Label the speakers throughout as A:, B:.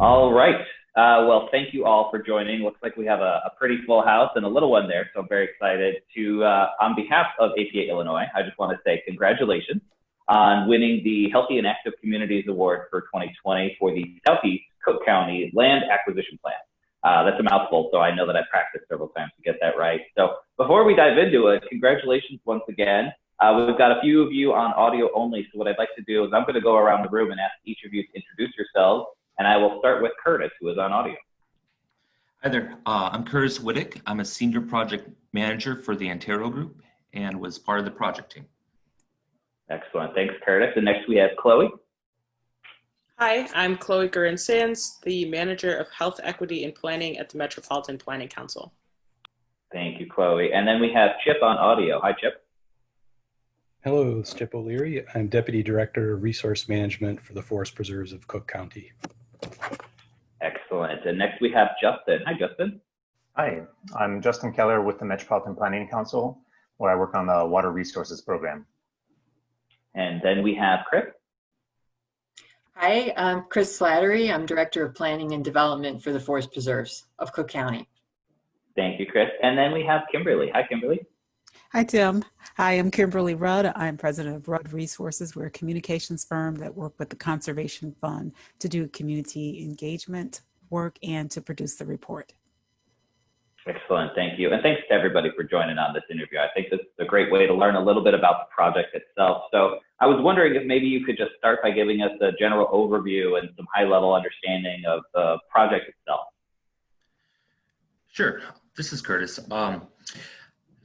A: All right. Well, thank you all for joining. Looks like we have a pretty full house and a little one there, so I'm very excited to, on behalf of APA Illinois, I just want to say congratulations on winning the Healthy and Active Communities Award for 2020 for the Southeast Cook County Land Acquisition Plan. That's a mouthful, so I know that I practiced several times to get that right. So before we dive into it, congratulations once again. We've got a few of you on audio only, so what I'd like to do is I'm going to go around the room and ask each of you to introduce yourselves, and I will start with Curtis, who is on audio.
B: Hi there, I'm Curtis Whittick. I'm a senior project manager for the Antero group and was part of the project team.
A: Excellent, thanks Curtis. And next we have Chloe.
C: Hi, I'm Chloe Gurin-Sands, the Manager of Health Equity and Planning at the Metropolitan Planning Council.
A: Thank you, Chloe. And then we have Chip on audio. Hi, Chip.
D: Hello, it's Chip O'Leary. I'm Deputy Director of Resource Management for the Forest Preserves of Cook County.
A: Excellent. And next we have Justin. Hi, Justin.
E: Hi, I'm Justin Keller with the Metropolitan Planning Council, where I work on the Water Resources Program.
A: And then we have Chris.
F: Hi, I'm Chris Slattery. I'm Director of Planning and Development for the Forest Preserves of Cook County.
A: Thank you, Chris. And then we have Kimberly. Hi, Kimberly.
G: Hi, Tim. Hi, I'm Kimberly Rudd. I'm president of Rudd Resources. We're a communications firm that work with the Conservation Fund to do community engagement work and to produce the report.
A: Excellent, thank you. And thanks to everybody for joining on this interview. I think this is a great way to learn a little bit about the project itself. So I was wondering if maybe you could just start by giving us a general overview and some high-level understanding of the project itself.
B: Sure, this is Curtis.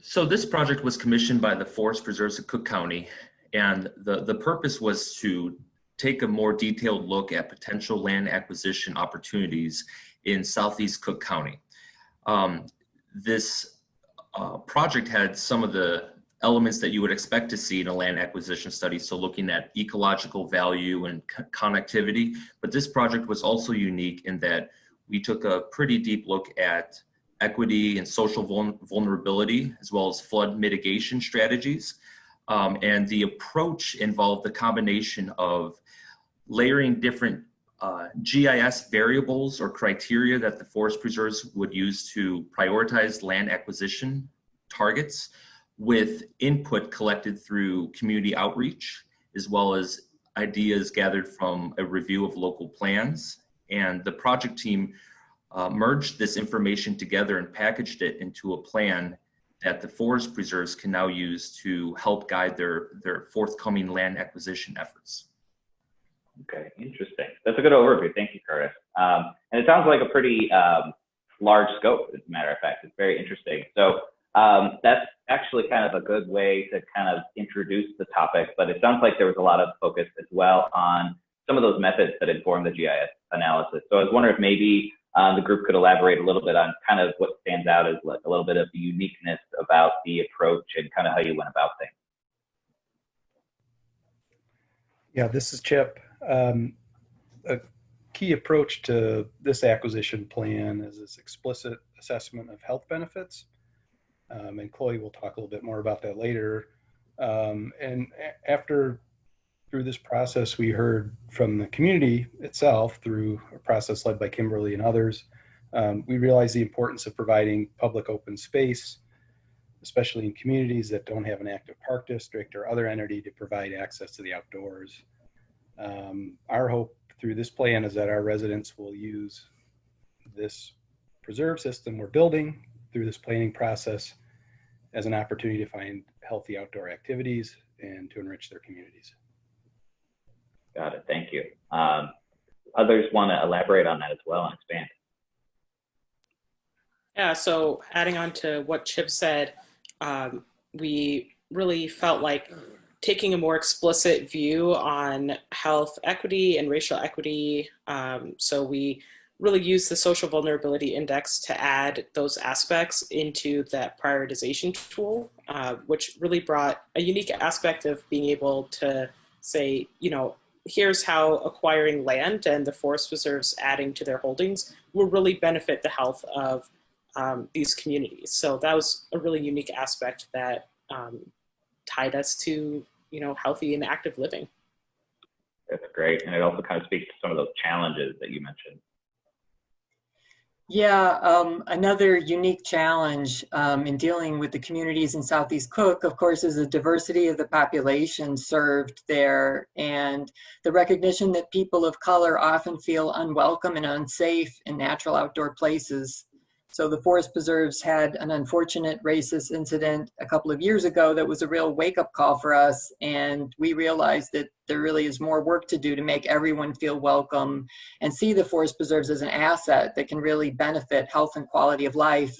B: So this project was commissioned by the Forest Preserves of Cook County, and the purpose was to take a more detailed look at potential land acquisition opportunities in Southeast Cook County. This project had some of the elements that you would expect to see in a land acquisition study, so looking at ecological value and connectivity, but this project was also unique in that we took a pretty deep look at equity and social vulnerability, as well as flood mitigation strategies. And the approach involved the combination of layering different GIS variables or criteria that the forest preserves would use to prioritize land acquisition targets with input collected through community outreach, as well as ideas gathered from a review of local plans. And the project team merged this information together and packaged it into a plan that the forest preserves can now use to help guide their forthcoming land acquisition efforts.
A: Okay, interesting. That's a good overview. Thank you, Curtis. And it sounds like a pretty large scope, as a matter of fact. It's very interesting. So that's actually kind of a good way to kind of introduce the topic, but it sounds like there was a lot of focus as well on some of those methods that inform the GIS analysis. So I was wondering if maybe the group could elaborate a little bit on kind of what stands out as a little bit of the uniqueness about the approach and kind of how you went about things.
D: Yeah, this is Chip. A key approach to this acquisition plan is this explicit assessment of health benefits. And Chloe will talk a little bit more about that later. And through this process, we heard from the community itself through a process led by Kimberly and others. We realized the importance of providing public open space, especially in communities that don't have an active park district or other entity to provide access to the outdoors. Our hope through this plan is that our residents will use this preserve system we're building through this planning process as an opportunity to find healthy outdoor activities and to enrich their communities.
A: Got it, thank you. Others want to elaborate on that as well and expand.
C: Yeah, so adding on to what Chip said, we really felt like taking a more explicit view on health equity and racial equity. So we really used the social vulnerability index to add those aspects into that prioritization tool, which really brought a unique aspect of being able to say, you know, here's how acquiring land and the forest reserves adding to their holdings will really benefit the health of these communities. So that was a really unique aspect that tied us to, you know, healthy and active living.
A: That's great. And it also kind of speaks to some of those challenges that you mentioned.
F: Yeah, another unique challenge in dealing with the communities in Southeast Cook, of course, is the diversity of the population served there and the recognition that people of color often feel unwelcome and unsafe in natural outdoor places. So the Forest Preserves had an unfortunate racist incident a couple of years ago that was a real wake-up call for us, and we realized that there really is more work to do to make everyone feel welcome and see the Forest Preserves as an asset that can really benefit health and quality of life.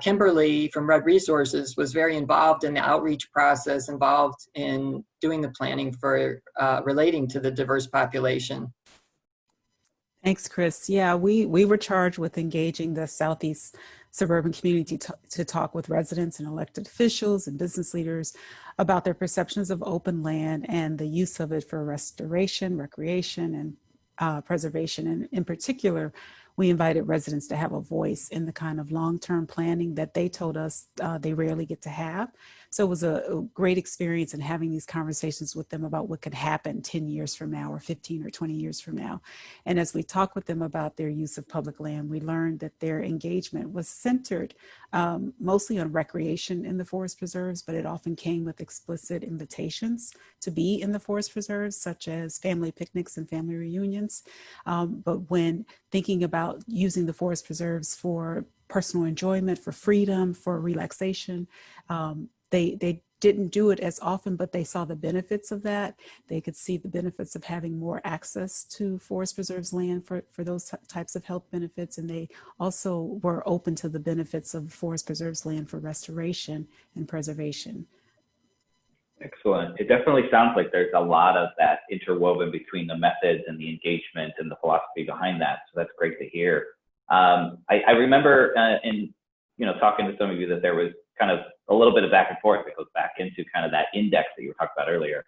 F: Kimberly from Rudd Resources was very involved in the outreach process, involved in doing the planning for relating to the diverse population.
G: Thanks, Chris. Yeah, we were charged with engaging the Southeast suburban community to talk with residents and elected officials and business leaders about their perceptions of open land and the use of it for restoration, recreation, and preservation. And in particular, we invited residents to have a voice in the kind of long-term planning that they told us they rarely get to have. So it was a great experience in having these conversations with them about what could happen 10 years from now or 15 or 20 years from now. And as we talked with them about their use of public land, we learned that their engagement was centered mostly on recreation in the forest preserves, but it often came with explicit invitations to be in the forest preserves, such as family picnics and family reunions. But when thinking about using the forest preserves for personal enjoyment, for freedom, for relaxation, they didn't do it as often, but they saw the benefits of that. They could see the benefits of having more access to forest preserves land for those types of health benefits. And they also were open to the benefits of forest preserves land for restoration and preservation.
A: Excellent. It definitely sounds like there's a lot of that interwoven between the methods and the engagement and the philosophy behind that. So that's great to hear. I remember in talking to some of you that there was kind of a little bit of back and forth that goes back into kind of that index that you were talking about earlier.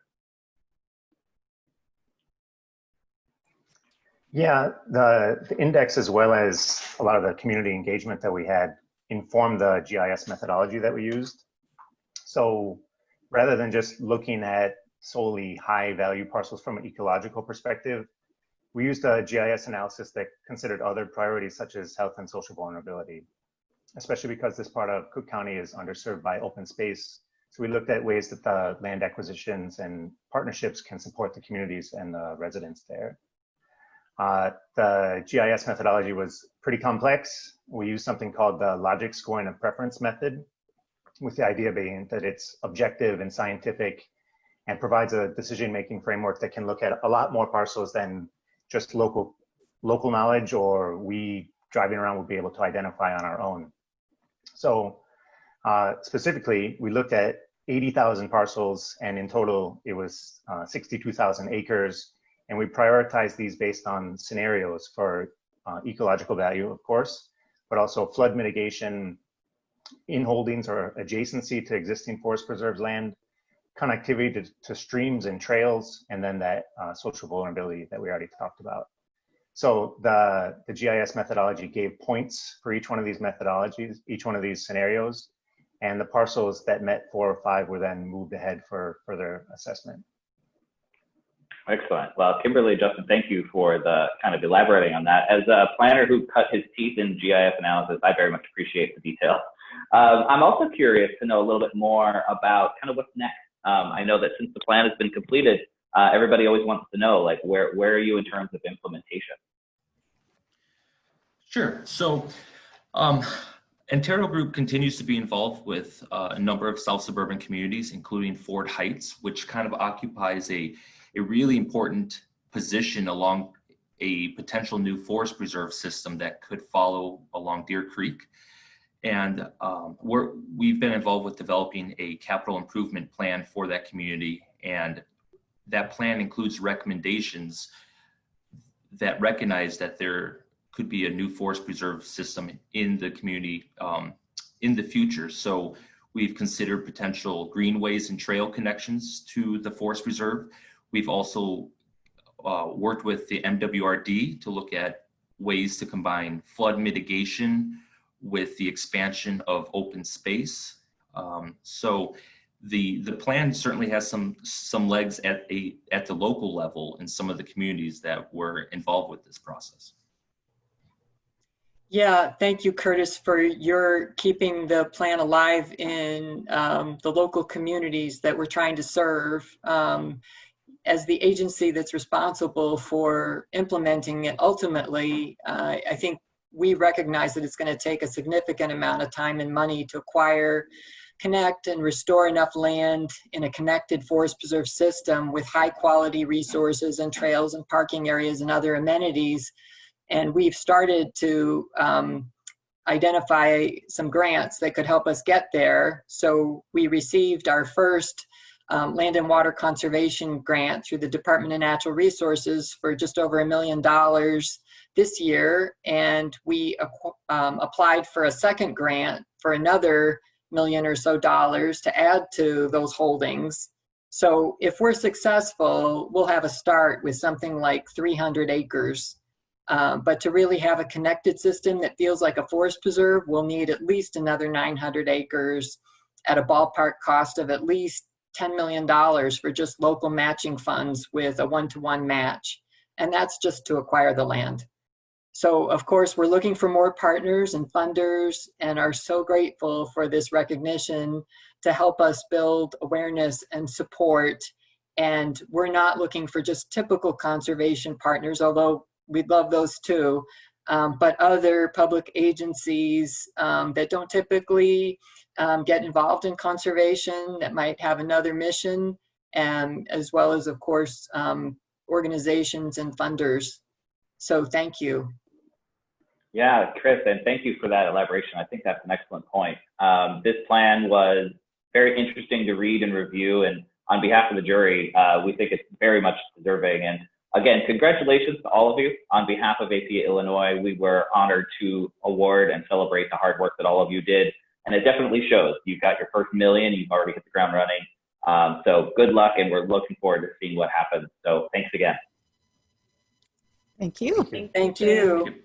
E: Yeah, the index, as well as a lot of the community engagement that we had, informed the GIS methodology that we used. So rather than just looking at solely high value parcels from an ecological perspective, we used a GIS analysis that considered other priorities such as health and social vulnerability, especially because this part of Cook County is underserved by open space. So we looked at ways that the land acquisitions and partnerships can support the communities and the residents there. The GIS methodology was pretty complex. We used something called the logic scoring and preference method, with the idea being that it's objective and scientific and provides a decision-making framework that can look at a lot more parcels than just local knowledge or we driving around would be able to identify on our own. So specifically, we looked at 80,000 parcels, and in total, it was 62,000 acres. And we prioritized these based on scenarios for ecological value, of course, but also flood mitigation, inholdings or adjacency to existing forest preserves land, connectivity to streams and trails, and then that social vulnerability that we already talked about. So the GIS methodology gave points for each one of these methodologies, each one of these scenarios, and the parcels that met 4 or 5 were then moved ahead for further assessment.
A: Excellent. Well, Kimberly, Justin, thank you for the kind of elaborating on that. As a planner who cut his teeth in GIS analysis, I very much appreciate the detail. I'm also curious to know a little bit more about kind of what's next. I know that since the plan has been completed, everybody always wants to know, like, where are you in terms of implementation?
B: Sure. So Antero Group continues to be involved with a number of South suburban communities, including Ford Heights, which kind of occupies a really important position along a potential new forest preserve system that could follow along Deer Creek. And we've been involved with developing a capital improvement plan for that community. And that plan includes recommendations that recognize that there could be a new forest preserve system in the community in the future. So we've considered potential greenways and trail connections to the forest preserve. We've also worked with the MWRD to look at ways to combine flood mitigation with the expansion of open space. So the plan certainly has some legs at the local level in some of the communities that were involved with this process.
F: Yeah, thank you, Curtis, for your keeping the plan alive in the local communities that we're trying to serve. As the agency that's responsible for implementing it, ultimately, I think we recognize that it's going to take a significant amount of time and money to acquire, connect, and restore enough land in a connected forest preserve system with high quality resources and trails and parking areas and other amenities. And we've started to identify some grants that could help us get there. So we received our first land and water conservation grant through the Department of Natural Resources for just over $1 million this year. And we applied for a second grant for another million or so dollars to add to those holdings. So if we're successful, we'll have a start with something like 300 acres. But to really have a connected system that feels like a forest preserve, we'll need at least another 900 acres at a ballpark cost of at least $10 million for just local matching funds with a 1-to-1 match. And that's just to acquire the land. So of course, we're looking for more partners and funders and are so grateful for this recognition to help us build awareness and support. And we're not looking for just typical conservation partners, although we'd love those too, but other public agencies that don't typically get involved in conservation, that might have another mission, and as well as, of course, organizations and funders. So thank you.
A: Yeah, Chris, and thank you for that elaboration. I think that's an excellent point. This plan was very interesting to read and review, and on behalf of the jury, we think it's very much deserving. And again, congratulations to all of you. On behalf of APA Illinois, we were honored to award and celebrate the hard work that all of you did. And it definitely shows. You've got your first million, you've already hit the ground running. So good luck, and we're looking forward to seeing what happens. So thanks again.
G: Thank you.
F: Thank you.